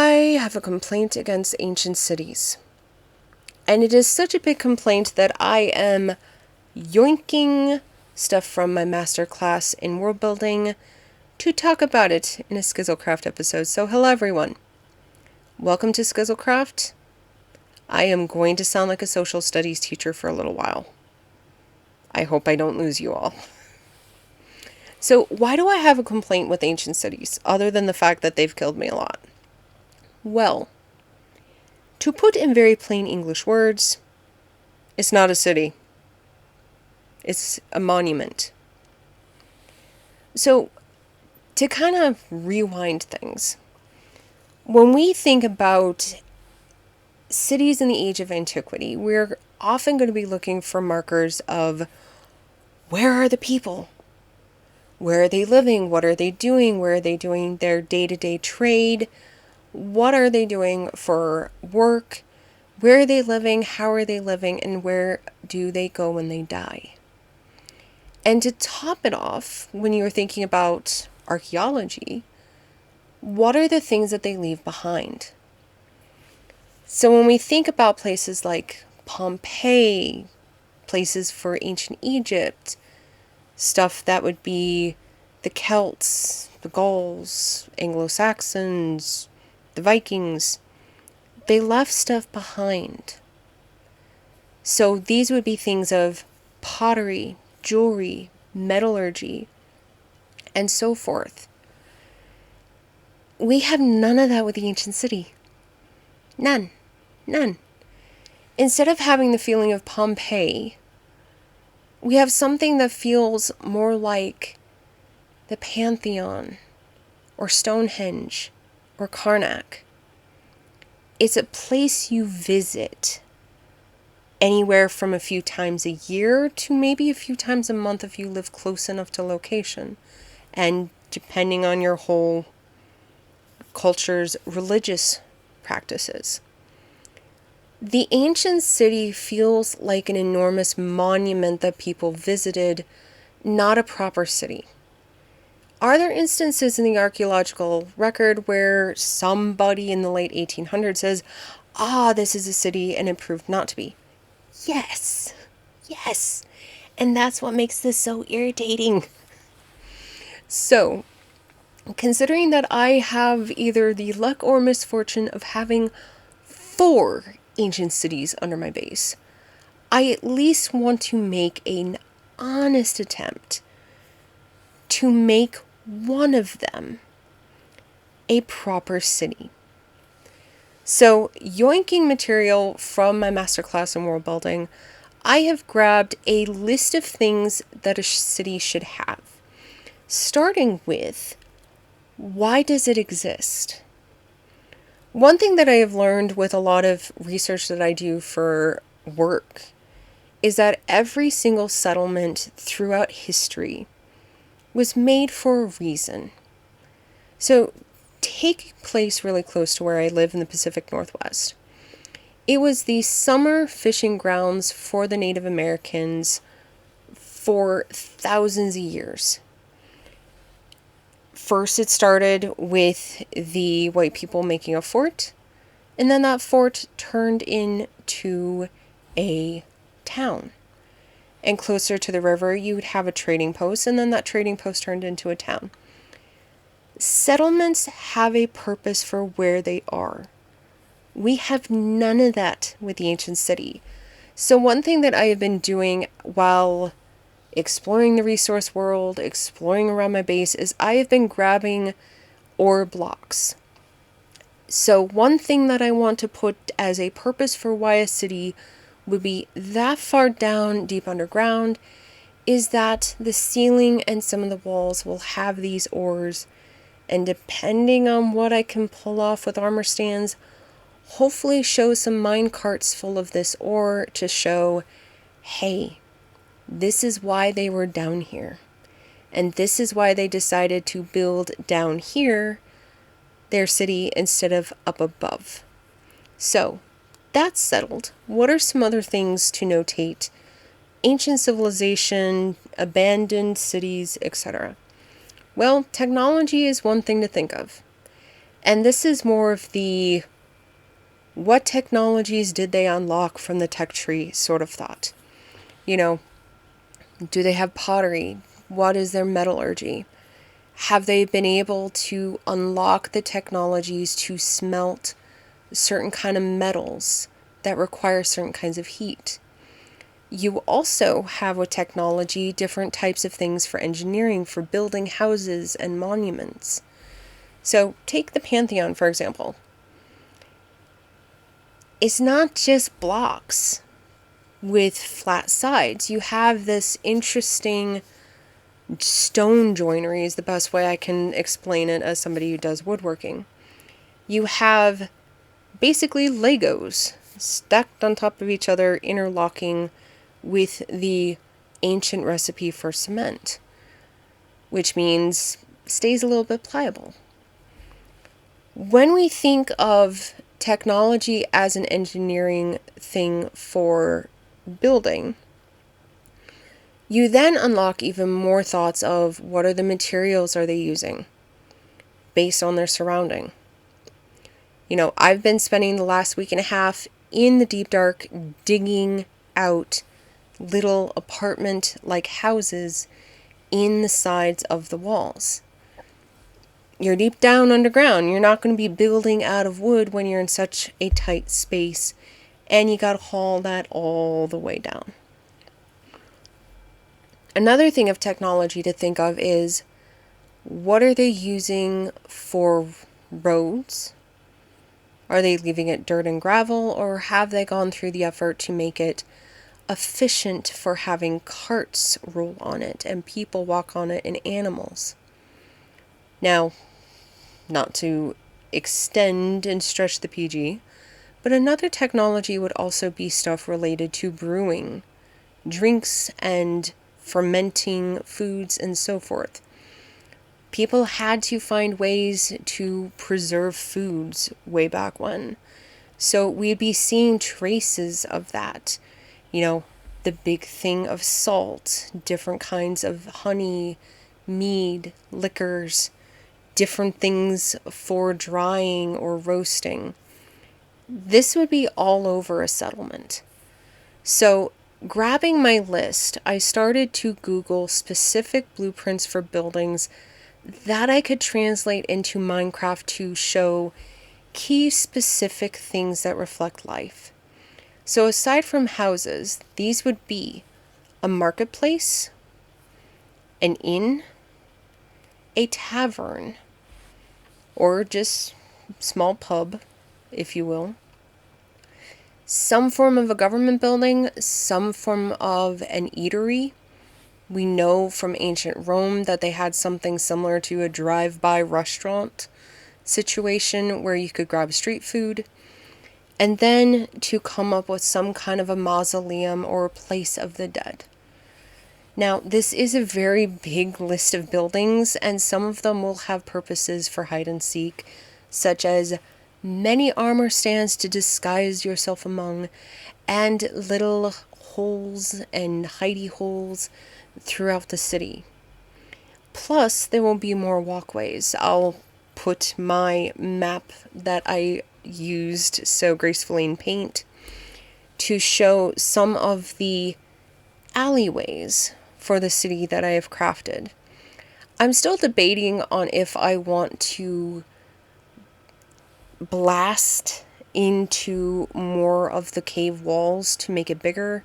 I have a complaint against ancient cities. And it is such a big complaint that I am yoinking stuff from my masterclass in world building to talk about it in a Skizzlecraft episode. So hello everyone. Welcome to Skizzlecraft. I am going to sound like a social studies teacher for a little while. I hope I don't lose you all. So why do I have a complaint with ancient cities, other than the fact that they've killed me a lot? Well, to put in very plain English words, it's not a city. It's a monument. So, to kind of rewind things, when we think about cities in the age of antiquity, we're often going to be looking for markers of where are the people? Where are they living? What are they doing? Where are they doing their day-to-day trade? What are they doing for work? Where are they living? How are they living? And where do they go when they die? And to top it off, when you're thinking about archaeology, what are the things that they leave behind? So when we think about places like Pompeii, places for ancient Egypt, stuff that would be the Celts, the Gauls, Anglo-Saxons, the Vikings, they left stuff behind. So these would be things of pottery, jewelry, metallurgy, and so forth. We have none of that with the ancient city. None. Instead of having the feeling of Pompeii, we have something that feels more like the Pantheon, or Stonehenge, or Karnak. It's a place you visit anywhere from a few times a year to maybe a few times a month if you live close enough to location, and depending on your whole culture's religious practices. The ancient city feels like an enormous monument that people visited, not a proper city. Are there instances in the archaeological record where somebody in the late 1800s says, this is a city, and it proved not to be? Yes. And that's what makes this so irritating. So, considering that I have either the luck or misfortune of having 4 ancient cities under my base, I at least want to make an honest attempt to make one of them a proper city. So, yoinking material from my masterclass in world building, I have grabbed a list of things that a city should have. Starting with, why does it exist? One thing that I have learned with a lot of research that I do for work is that every single settlement throughout history was made for a reason. So, take a place really close to where I live in the Pacific Northwest. It was the summer fishing grounds for the Native Americans for thousands of years. First, it started with the white people making a fort, and then that fort turned into a town. And closer to the river, you would have a trading post, and then that trading post turned into a town. Settlements have a purpose for where they are. We have none of that with the ancient city. So one thing that I have been doing while exploring the resource world, exploring around my base, is I have been grabbing ore blocks. So one thing that I want to put as a purpose for why a city would be that far down deep underground is that the ceiling and some of the walls will have these ores, and depending on what I can pull off with armor stands, hopefully show some mine carts full of this ore to show, hey, this is why they were down here. And this is why they decided to build down here their city instead of up above. So, that's settled. What are some other things to notate? Ancient civilization, abandoned cities, etc. Well, technology is one thing to think of. And this is more of the what technologies did they unlock from the tech tree sort of thought. You know, do they have pottery? What is their metallurgy? Have they been able to unlock the technologies to smelt certain kind of metals that require certain kinds of heat? You also have with technology different types of things for engineering, for building houses and monuments. So take the Pantheon, for example. It's not just blocks with flat sides. You have this interesting stone joinery is the best way I can explain it as somebody who does woodworking. You have basically Legos stacked on top of each other, interlocking with the ancient recipe for cement, which means stays a little bit pliable. When we think of technology as an engineering thing for building, you then unlock even more thoughts of what are the materials are they using based on their surrounding. You know, I've been spending the last week and a half in the deep dark digging out little apartment-like houses in the sides of the walls. You're deep down underground. You're not going to be building out of wood when you're in such a tight space, and you got to haul that all the way down. Another thing of technology to think of is what are they using for roads? Are they leaving it dirt and gravel, or have they gone through the effort to make it efficient for having carts roll on it and people walk on it and animals? Now, not to extend and stretch the PG, but another technology would also be stuff related to brewing, drinks, and fermenting foods and so forth. People had to find ways to preserve foods way back when. So we'd be seeing traces of that. You know, the big thing of salt, different kinds of honey, mead, liquors, different things for drying or roasting. This would be all over a settlement. So, grabbing my list, I started to Google specific blueprints for buildings that I could translate into Minecraft to show key specific things that reflect life. So, aside from houses, these would be a marketplace, an inn, a tavern, or just small pub, if you will. Some form of a government building, some form of an eatery. We know from ancient Rome that they had something similar to a drive-by restaurant situation where you could grab street food. And then to come up with some kind of a mausoleum or a place of the dead. Now, this is a very big list of buildings, and some of them will have purposes for hide and seek, such as many armor stands to disguise yourself among, and little holes and hidey holes throughout the city. Plus, there will be more walkways. I'll put my map that I used so gracefully in paint to show some of the alleyways for the city that I have crafted. I'm still debating on if I want to blast into more of the cave walls to make it bigger.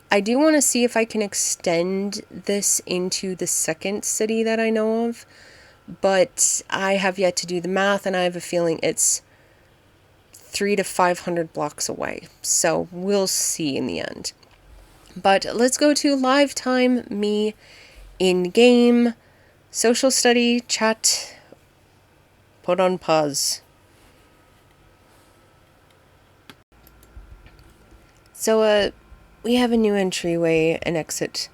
I do want to see if I can extend this into the second city that I know of, but I have yet to do the math, and I have a feeling it's 300 to 500 blocks away, so we'll see in the end. But let's go to live time, me, in-game, social study, chat, put on pause. So, we have a new entryway and exit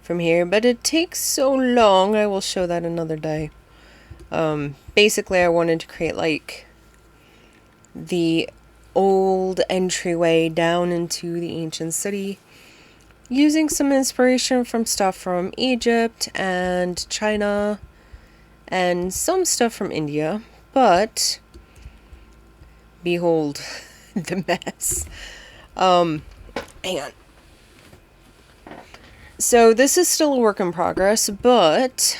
from here, but it takes so long, I will show that another day. Basically, I wanted to create, like, the old entryway down into the ancient city, using some inspiration from stuff from Egypt and China and some stuff from India, but behold the mess. Hang on. So this is still a work in progress, but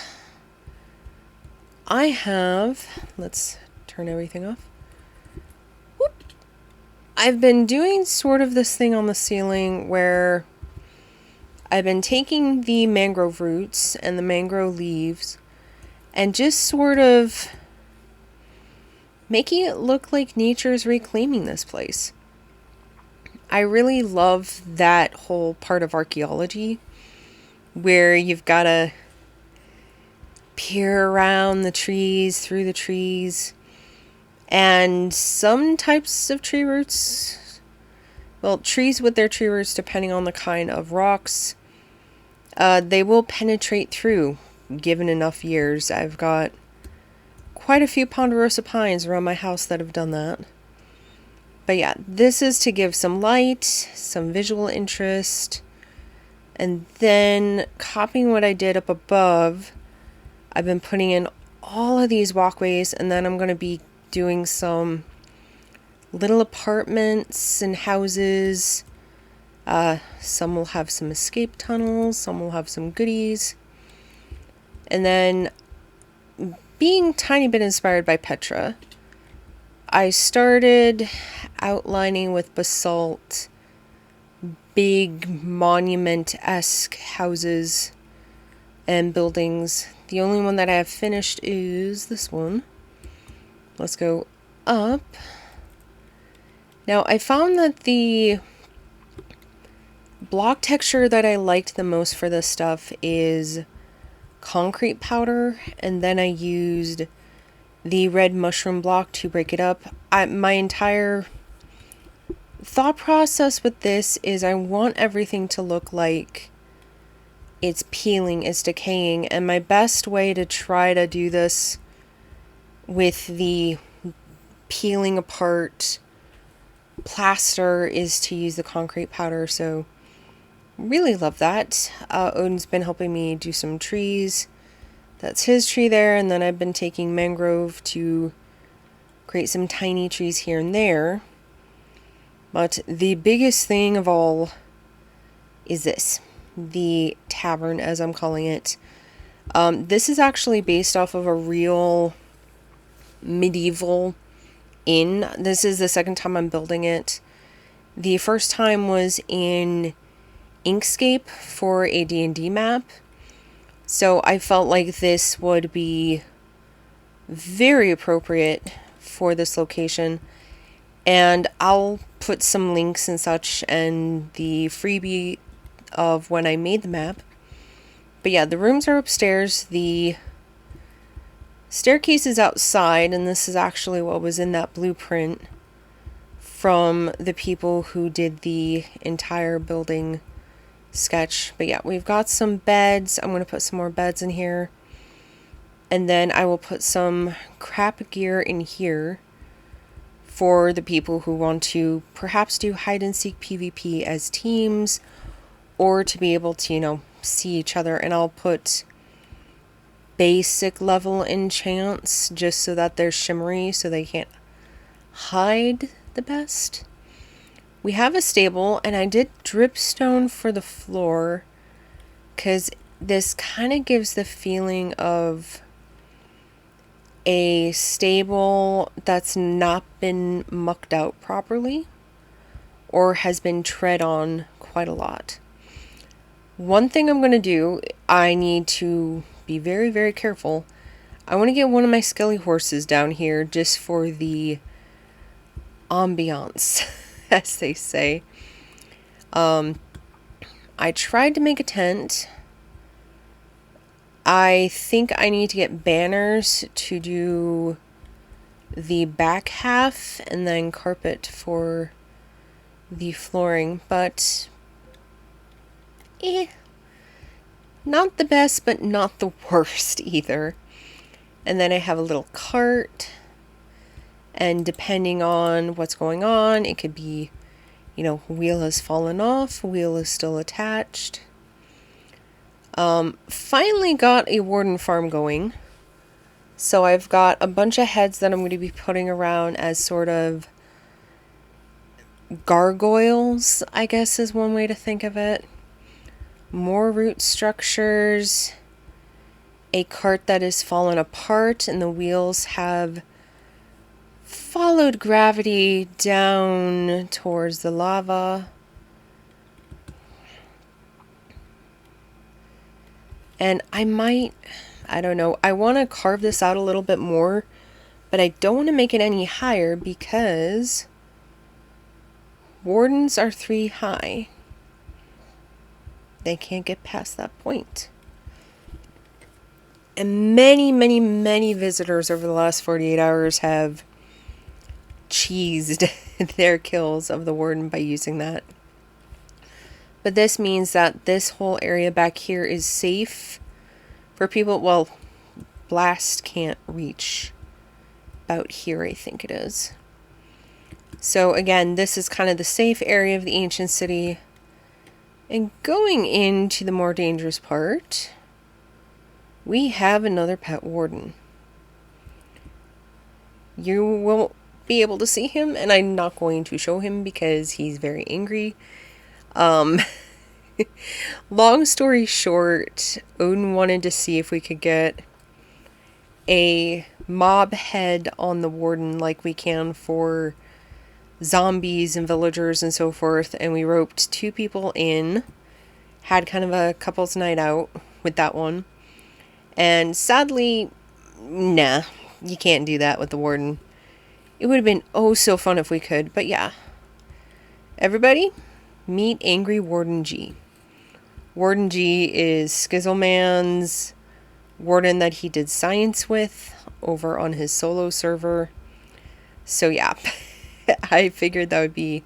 I have, let's turn everything off. Whoop. I've been doing sort of this thing on the ceiling where I've been taking the mangrove roots and the mangrove leaves and just sort of making it look like nature's reclaiming this place. I really love that whole part of archaeology where you've got to peer around the trees, through the trees, and some types of tree roots, well, trees with their tree roots, depending on the kind of rocks, they will penetrate through, given enough years. I've got quite a few ponderosa pines around my house that have done that. But yeah, this is to give some light, some visual interest, and then copying what I did up above, I've been putting in all of these walkways, and then I'm going to be doing some little apartments and houses. Some will have some escape tunnels, some will have some goodies. And then, being a tiny bit inspired by Petra, I started outlining with basalt big monument-esque houses and buildings. The only one that I have finished is this one. Let's go up. Now, I found that the block texture that I liked the most for this stuff is concrete powder, and then I used the red mushroom block to break it up. My entire thought process with this is I want everything to look like it's peeling, it's decaying, and my best way to try to do this with the peeling apart plaster is to use the concrete powder. So really love that. Odin's been helping me do some trees. That's his tree there, and then I've been taking mangrove to create some tiny trees here and there. But the biggest thing of all is this, the Tavern, as I'm calling it. This is actually based off of a real medieval inn. This is the second time I'm building it. The first time was in Inkscape for a D&D map. So I felt like this would be very appropriate for this location. And I'll put some links and such and the freebie of when I made the map. But yeah, the rooms are upstairs. The staircase is outside, and this is actually what was in that blueprint from the people who did the entire building sketch. But yeah, we've got some beds. I'm going to put some more beds in here. And then I will put some crap gear in here for the people who want to perhaps do hide and seek PvP as teams, or to be able to, see each other. And I'll put basic level enchants just so that they're shimmery so they can't hide the best. We have a stable, and I did dripstone for the floor because this kind of gives the feeling of a stable that's not been mucked out properly or has been tread on quite a lot. One thing I'm going to do, I need to be very, very careful. I want to get one of my skelly horses down here just for the ambiance, as they say. I tried to make a tent. I think I need to get banners to do the back half and then carpet for the flooring, but not the best, but not the worst either. And then I have a little cart, and depending on what's going on, it could be, wheel has fallen off, wheel is still attached. Finally got a warden farm going. So I've got a bunch of heads that I'm going to be putting around as sort of gargoyles, I guess is one way to think of it. More root structures. A cart that is fallen apart and the wheels have followed gravity down towards the lava. And I don't know, I want to carve this out a little bit more, but I don't want to make it any higher because wardens are 3 high. They can't get past that point. And many, many, many visitors over the last 48 hours have cheesed their kills of the warden by using that. But this means that this whole area back here is safe for people. Well, blast can't reach about here, I think it is. So again, this is kind of the safe area of the ancient city. And going into the more dangerous part, we have another pet warden. You won't be able to see him, and I'm not going to show him because he's very angry. Long story short, Odin wanted to see if we could get a mob head on the warden like we can for zombies and villagers and so forth, and we roped 2 people in, had kind of a couple's night out with that one, and sadly, nah, you can't do that with the warden. It would have been oh so fun if we could, but yeah. Everybody, meet Angry Warden G. Warden G is Skizzleman's warden that he did science with over on his solo server. So yeah, I figured that would be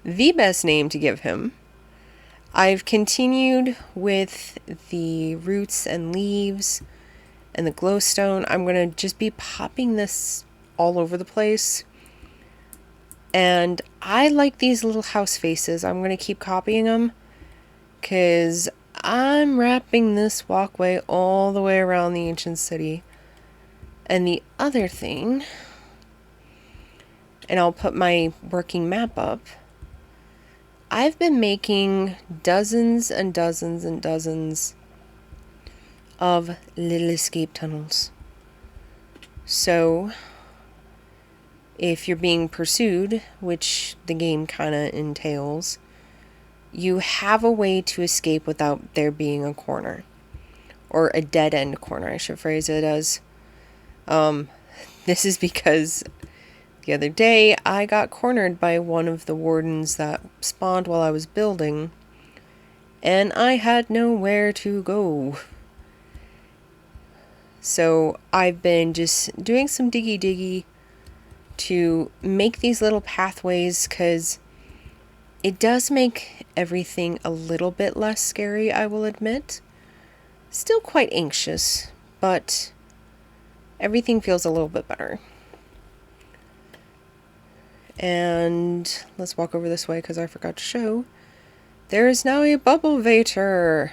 the best name to give him. I've continued with the roots and leaves and the glowstone. I'm going to just be popping this all over the place. And I like these little house faces. I'm going to keep copying them because I'm wrapping this walkway all the way around the ancient city. And the other thing, and I'll put my working map up, I've been making dozens and dozens and dozens of little escape tunnels. So if you're being pursued, which the game kind of entails, you have a way to escape without there being a corner. Or a dead-end corner, I should phrase it as. This is because the other day I got cornered by one of the wardens that spawned while I was building, and I had nowhere to go. So I've been just doing some diggy to make these little pathways, because it does make everything a little bit less scary, I will admit. Still quite anxious, but everything feels a little bit better. And let's walk over this way because I forgot to show. There is now a bubble vator.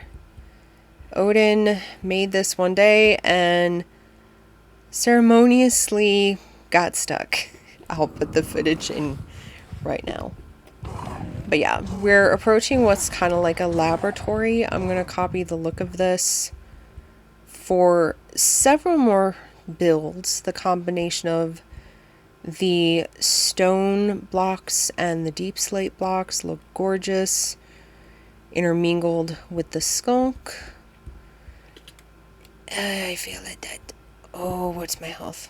Odin made this one day and ceremoniously got stuck. I'll put the footage in right now. But yeah, we're approaching what's kind of like a laboratory. I'm going to copy the look of this for several more builds. The combination of the stone blocks and the deep slate blocks look gorgeous, intermingled with the skunk. I feel it dead. Oh, what's my health?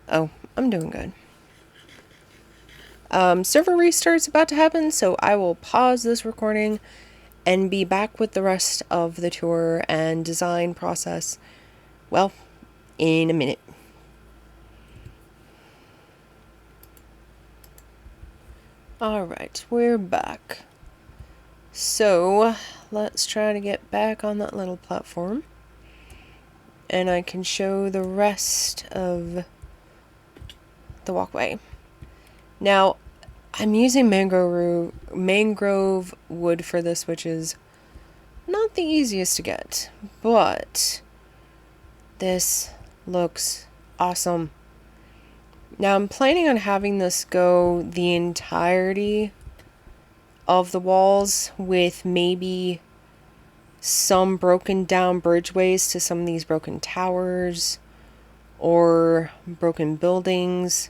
Oh, I'm doing good. Server restart's about to happen, so I will pause this recording and be back with the rest of the tour and design process, well, in a minute. Alright, we're back. So, let's try to get back on that little platform, and I can show the rest of the walkway. Now, I'm using mangrove wood for this, which is not the easiest to get, but this looks Awesome. Now I'm planning on having this go the entirety of the walls with maybe some broken down bridgeways to some of these broken towers or broken buildings.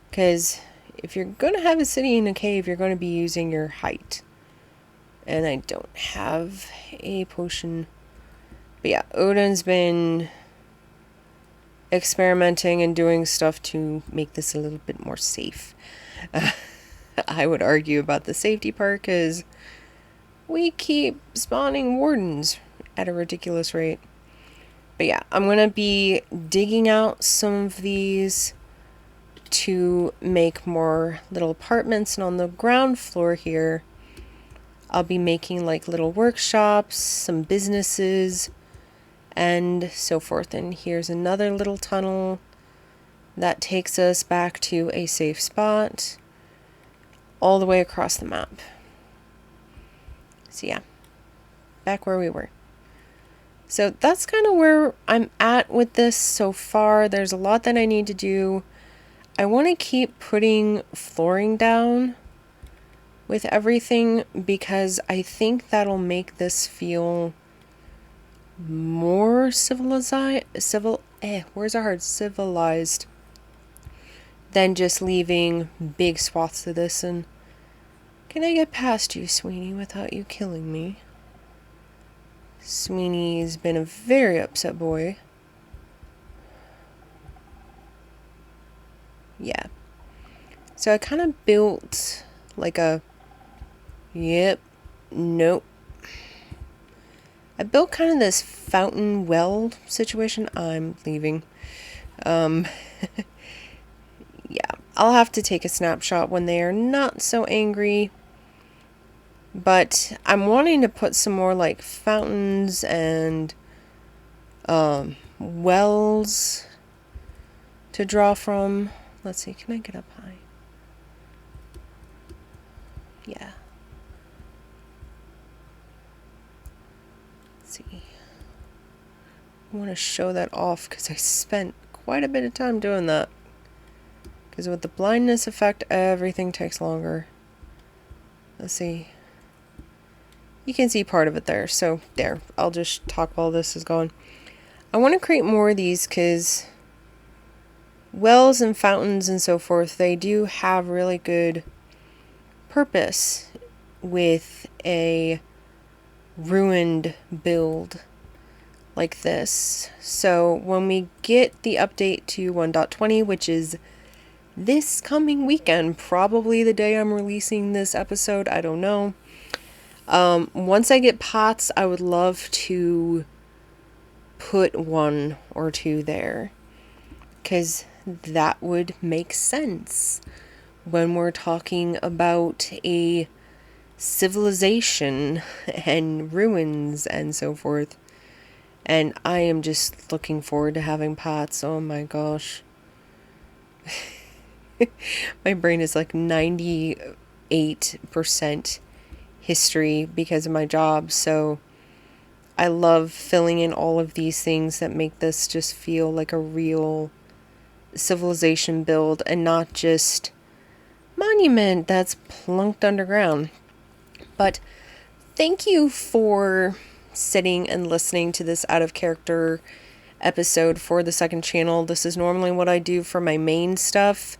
Because if you're going to have a city in a cave, you're going to be using your height. And I don't have a potion. But yeah, Odin's been experimenting and doing stuff to make this a little bit more safe. I would argue about the safety part because we keep spawning wardens at a ridiculous rate. But yeah, I'm going to be digging out some of these to make more little apartments. And on the ground floor here, I'll be making like little workshops, some businesses, and so forth. And here's another little tunnel that takes us back to a safe spot all the way across the map. So yeah, back where we were. So that's kind of where I'm at with this so far. There's a lot that I need to do. I want to keep putting flooring down with everything because I think that'll make this feel more civilized than just leaving big swaths of this. And can I get past you, Sweeney, without you killing me? Sweeney's been a very upset boy. Yeah. So I kind of built like a... Yep. Nope. I built kind of this fountain well situation. I'm leaving. Yeah. I'll have to take a snapshot when they are not so angry. But I'm wanting to put some more like fountains and wells to draw from. Let's see, can I get up high? Yeah. Let's see. I want to show that off because I spent quite a bit of time doing that. Because with the blindness effect, everything takes longer. Let's see. You can see part of it there. So there, I'll just talk while this is going. I want to create more of these because wells and fountains and so forth, they do have really good purpose with a ruined build like this. So when we get the update to 1.20, which is this coming weekend, probably the day I'm releasing this episode, I don't know. Once I get pots, I would love to put 1 or 2 there, because that would make sense when we're talking about a civilization and ruins and so forth. And I am just looking forward to having pots. Oh my gosh. My brain is like 98% history because of my job, so I love filling in all of these things that make this just feel like a real civilization build and not just monument that's plunked underground. But thank you for sitting and listening to this out of character episode for the second channel. This is normally what I do for my main stuff,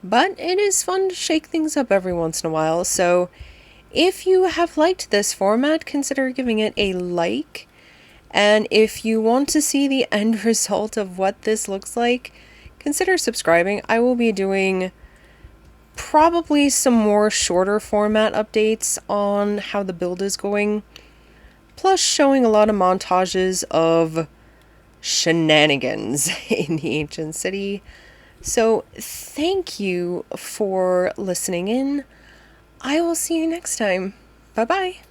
but it is fun to shake things up every once in a while. So if you have liked this format, consider giving it a like. And if you want to see the end result of what this looks like, consider subscribing. I will be doing probably some more shorter format updates on how the build is going, plus showing a lot of montages of shenanigans in the ancient city. So thank you for listening in. I will see you next time. Bye-bye.